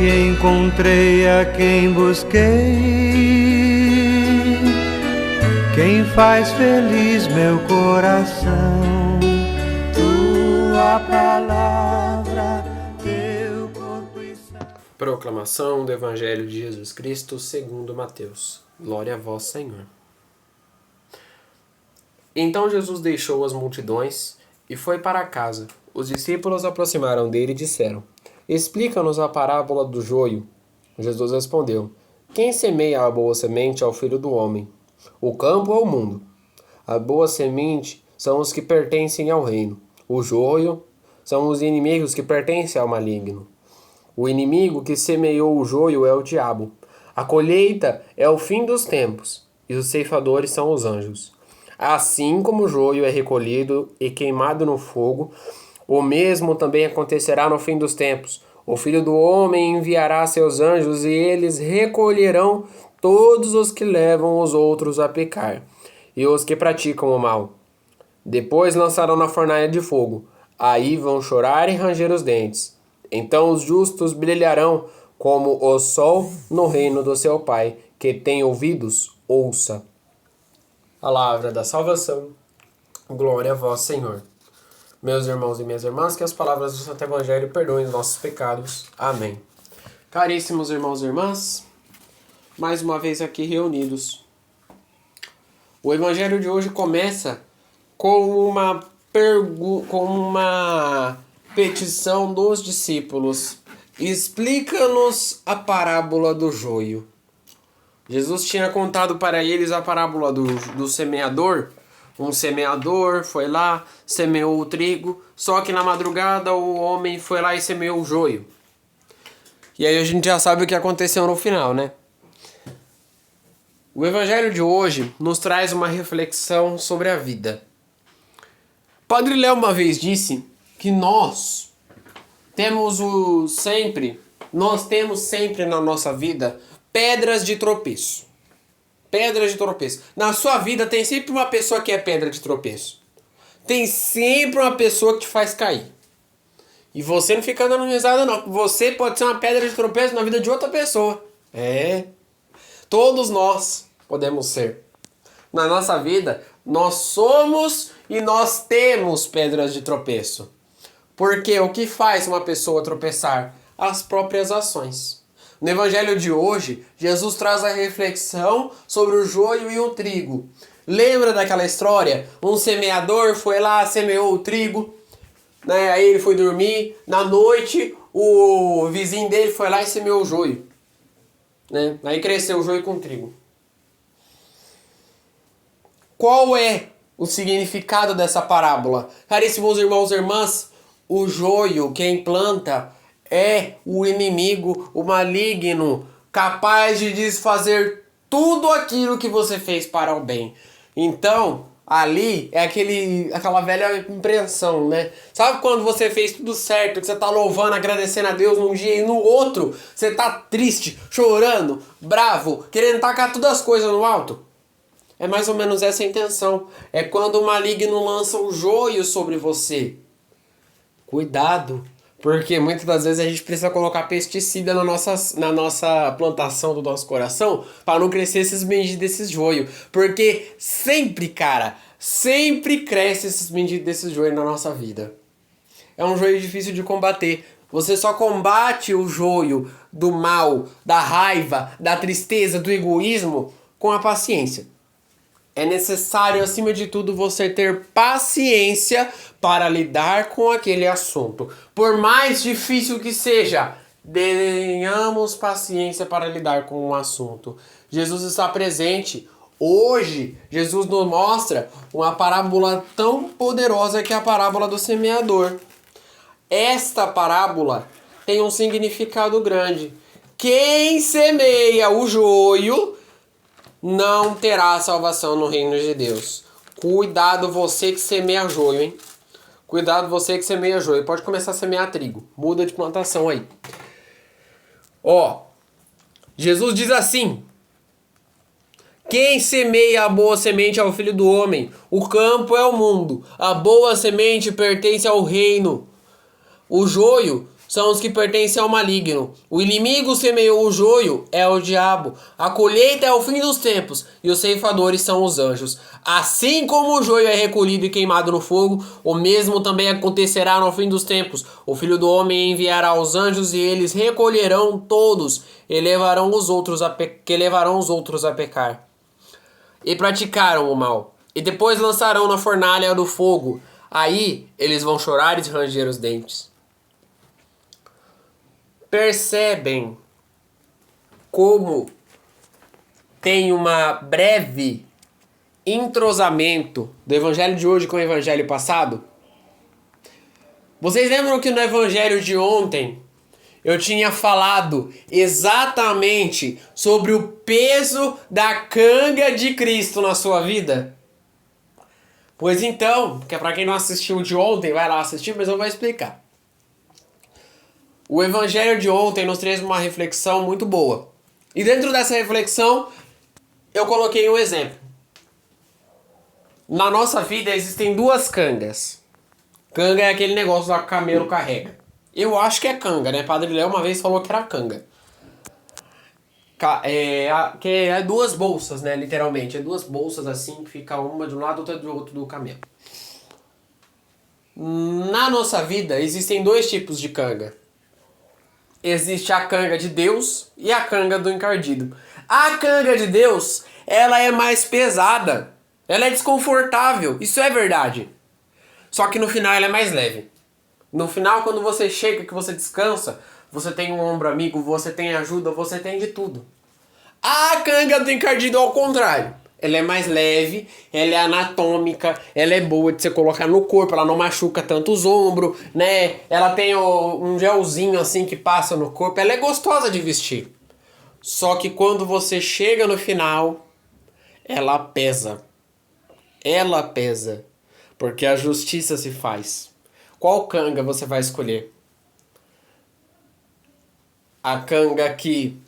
e encontrei a quem busquei, quem faz feliz meu coração. Tua palavra, teu corpo e sangue. Proclamação do Evangelho de Jesus Cristo segundo Mateus. Glória a vós, Senhor. Então Jesus deixou as multidões e foi para casa. Os discípulos aproximaram dele e disseram: Explica-nos a parábola do joio. Jesus respondeu: Quem semeia a boa semente é o Filho do Homem. O campo é o mundo. A boa semente são os que pertencem ao reino. O joio são os inimigos que pertencem ao maligno. O inimigo que semeou o joio é o diabo. A colheita é o fim dos tempos, e os ceifadores são os anjos. Assim como o joio é recolhido e queimado no fogo, o mesmo também acontecerá no fim dos tempos. O Filho do Homem enviará seus anjos e eles recolherão todos os que levam os outros a pecar e os que praticam o mal. Depois lançarão na fornalha de fogo. Aí vão chorar e ranger os dentes. Então os justos brilharão como o sol no reino do seu Pai. Que tem ouvidos, ouça. Palavra da salvação. Glória a vós, Senhor. Meus irmãos e minhas irmãs, que as palavras do Santo Evangelho perdoem os nossos pecados. Amém. Caríssimos irmãos e irmãs, mais uma vez aqui reunidos. O Evangelho de hoje começa com uma petição dos discípulos. Explica-nos a parábola do joio. Jesus tinha contado para eles a parábola do semeador. Um semeador foi lá, semeou o trigo, só que na madrugada o homem foi lá e semeou o joio. E aí a gente já sabe o que aconteceu no final, né? O Evangelho de hoje nos traz uma reflexão sobre a vida. Padre Léo uma vez disse que nós temos sempre na nossa vida pedras de tropeço. Pedras de tropeço. Na sua vida tem sempre uma pessoa que é pedra de tropeço. Tem sempre uma pessoa que te faz cair. E você não fica dando risada não. Você pode ser uma pedra de tropeço na vida de outra pessoa. Todos nós podemos ser. Na nossa vida, nós somos e nós temos pedras de tropeço. Porque o que faz uma pessoa tropeçar? As próprias ações. No Evangelho de hoje, Jesus traz a reflexão sobre o joio e o trigo. Lembra daquela história? Um semeador foi lá, semeou o trigo, né? Aí ele foi dormir. Na noite, o vizinho dele foi lá e semeou o joio, né? Aí cresceu o joio com o trigo. Qual é o significado dessa parábola? Caríssimos irmãos e irmãs, o joio, quem planta, é o inimigo, o maligno, capaz de desfazer tudo aquilo que você fez para o bem. Então, ali é aquela velha impressão, né? Sabe quando você fez tudo certo, que você tá louvando, agradecendo a Deus num dia e no outro você tá triste, chorando, bravo, querendo tacar todas as coisas no alto? É mais ou menos essa a intenção. É quando o maligno lança o joio sobre você. Cuidado, porque muitas das vezes a gente precisa colocar pesticida na nossa plantação do nosso coração para não crescer esses benditos desses joio. Porque sempre cresce esses benditos desses joio na nossa vida. É um joio difícil de combater. Você só combate o joio do mal, da raiva, da tristeza, do egoísmo com a paciência. É necessário, acima de tudo, você ter paciência para lidar com aquele assunto. Por mais difícil que seja, tenhamos paciência para lidar com o assunto. Jesus está presente. Hoje, Jesus nos mostra uma parábola tão poderosa que é a parábola do semeador. Esta parábola tem um significado grande. Quem semeia o joio não terá salvação no reino de Deus. Cuidado você que semeia joio, hein? Cuidado você que semeia joio. Pode começar a semear trigo. Muda de plantação aí. Jesus diz assim: quem semeia a boa semente é o Filho do Homem. O campo é o mundo. A boa semente pertence ao reino. O joio são os que pertencem ao maligno. O inimigo semeou o joio, é o diabo. A colheita é o fim dos tempos, e os ceifadores são os anjos. Assim como o joio é recolhido e queimado no fogo, o mesmo também acontecerá no fim dos tempos. O Filho do Homem enviará os anjos, e eles recolherão todos, e levarão os outros a pecar. E praticaram o mal, e depois lançarão na fornalha do fogo. Aí eles vão chorar e ranger os dentes. Percebem como tem uma breve entrosamento do evangelho de hoje com o evangelho passado? Vocês lembram que no evangelho de ontem eu tinha falado exatamente sobre o peso da canga de Cristo na sua vida? Pois então, que é para quem não assistiu de ontem, vai lá assistir, mas eu vou explicar. O evangelho de ontem nos traz uma reflexão muito boa. E dentro dessa reflexão, eu coloquei um exemplo. Na nossa vida existem duas cangas. Canga é aquele negócio que o camelo carrega. Eu acho que é canga, né? Padre Léo uma vez falou que era canga. Que é duas bolsas, né? Literalmente. É duas bolsas assim, que fica uma de um lado e outra do outro do camelo. Na nossa vida existem dois tipos de canga. Existe a canga de Deus e a canga do encardido. A canga de Deus, ela é mais pesada. Ela é desconfortável. Isso é verdade. Só que no final ela é mais leve. No final, quando você chega, que você descansa, você tem um ombro amigo, você tem ajuda, você tem de tudo. A canga do encardido, ao contrário. Ela é mais leve, ela é anatômica, ela é boa de você colocar no corpo, ela não machuca tanto os ombros, né? Ela tem um gelzinho assim que passa no corpo, ela é gostosa de vestir. Só que quando você chega no final, ela pesa. Ela pesa. Porque a justiça se faz. Qual canga você vai escolher? A canga que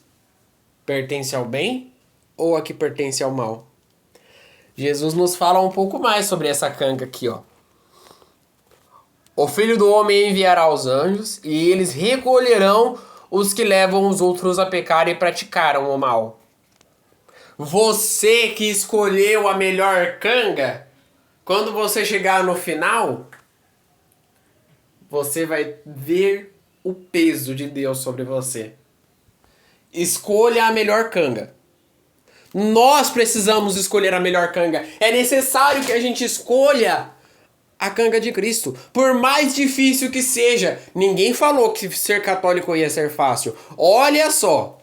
pertence ao bem ou a que pertence ao mal? Jesus nos fala um pouco mais sobre essa canga aqui, ó. O Filho do Homem enviará os anjos, e eles recolherão os que levam os outros a pecar e praticaram o mal. Você que escolheu a melhor canga, quando você chegar no final, você vai ver o peso de Deus sobre você. Escolha a melhor canga. Nós precisamos escolher a melhor canga. É necessário que a gente escolha a canga de Cristo. Por mais difícil que seja. Ninguém falou que ser católico ia ser fácil. Olha só.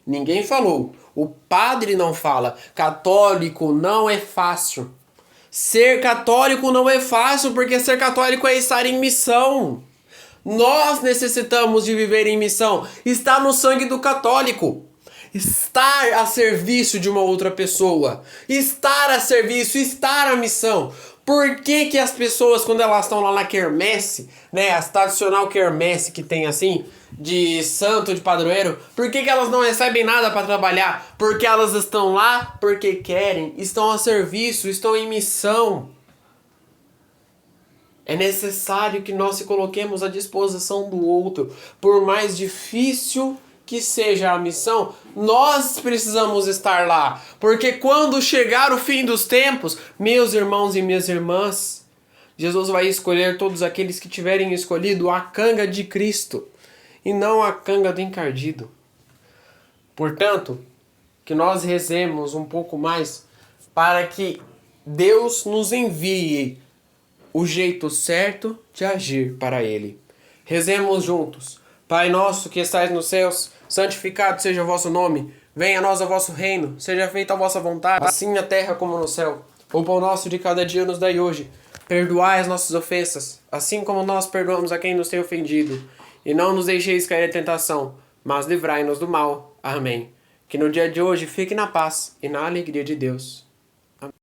Ninguém falou. O padre não fala. Católico não é fácil. Ser católico não é fácil, porque ser católico é estar em missão. Nós necessitamos de viver em missão. Está no sangue do católico. Estar a serviço de uma outra pessoa. Estar a serviço, estar a missão. Por que que as pessoas, quando elas estão lá na quermesse, né, a tradicional quermesse que tem assim, de santo, de padroeiro, por que que elas não recebem nada para trabalhar? Porque elas estão lá porque querem, estão a serviço, estão em missão. É necessário que nós se coloquemos à disposição do outro. Por mais difícil que seja a missão, nós precisamos estar lá. Porque quando chegar o fim dos tempos, meus irmãos e minhas irmãs, Jesus vai escolher todos aqueles que tiverem escolhido a canga de Cristo e não a canga do encardido. Portanto, que nós rezemos um pouco mais para que Deus nos envie o jeito certo de agir para Ele. Rezemos juntos. Pai nosso que estais nos céus, santificado seja o vosso nome. Venha a nós o vosso reino. Seja feita a vossa vontade, assim na terra como no céu. O pão nosso de cada dia nos dai hoje. Perdoai as nossas ofensas, assim como nós perdoamos a quem nos tem ofendido. E não nos deixeis cair em tentação, mas livrai-nos do mal. Amém. Que no dia de hoje fique na paz e na alegria de Deus.